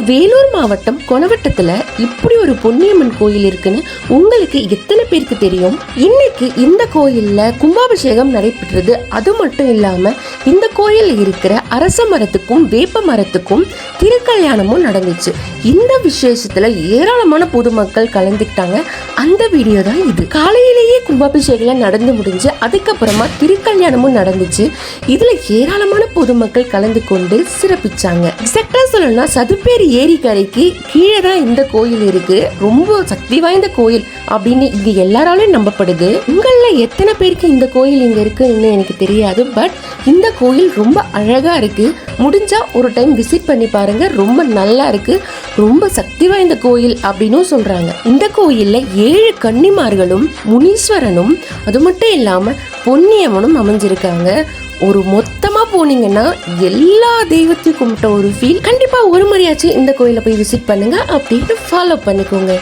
வேலூர் மாவட்டம் கொணவட்டத்துல இப்படி ஒரு பொன்னியம்மன் கோயில் இருக்குன்னு உங்களுக்கு எத்தனை பேருக்கு தெரியும்? இன்னைக்கு இந்த கோயில்ல கும்பாபிஷேகம் நடைபெற்றது. அது மட்டும் இல்லாம இந்த கோயில் இருக்கிற அரச மரத்துக்கும் வேப்ப மரத்துக்கும் திருக்கல்யாணமும் நடந்துச்சு. இந்த விசேஷத்துல ஏராளமான பொதுமக்கள் கலந்துக்கிட்டாங்க. அந்த வீடியோ தான் இது. காலையிலேயே கும்பாபிஷேகம் நடந்து முடிஞ்சு அதுக்கப்புறமா திருக்கல்யாணமும் நடந்துச்சு. இதுல ஏராளமான பொதுமக்கள் கலந்து கொண்டு சிறப்பிச்சாங்க. எக்ஸாக்டா சொல்லணும்னா சதுப்பேரி ஏரிக்கரைக்கு கீழே தான் இந்த கோயில் இருக்கு. ரொம்ப சக்தி வாய்ந்த கோயில் அப்படின்னு இங்க எல்லாராலும் நம்பப்படுது. உங்கள எத்தனை பேருக்கு இந்த கோயில் இங்க இருக்குன்னு எனக்கு தெரியாது. பட் இந்த கோயில் ரொம்ப அழகா இருக்கு. முடிஞ்சா ஒரு டைம் விசிட் பண்ணி பாருங்க. ரொம்ப நல்லா இருக்கு. ரொம்ப சக்தி வாய்ந்த கோயில் அப்படின்னு சொல்றாங்க. இந்த கோயில்ல 7 கன்னிமார்களும் முனீஸ்வரனும் அது மட்டும் இல்லாம பொன்னியம்மனும் அமைஞ்சிருக்காங்க. ஒரு மொத்தமா போனீங்கன்னா எல்லா தெய்வத்தையும் கும்பிட்ட ஒரு ஃபீல். கண்டிப்பா ஒரு முறையாச்சும் இந்த கோயிலை போய் விசிட் பண்ணுங்க. அப்படின்னு ஃபாலோ பண்ணிக்கோங்க.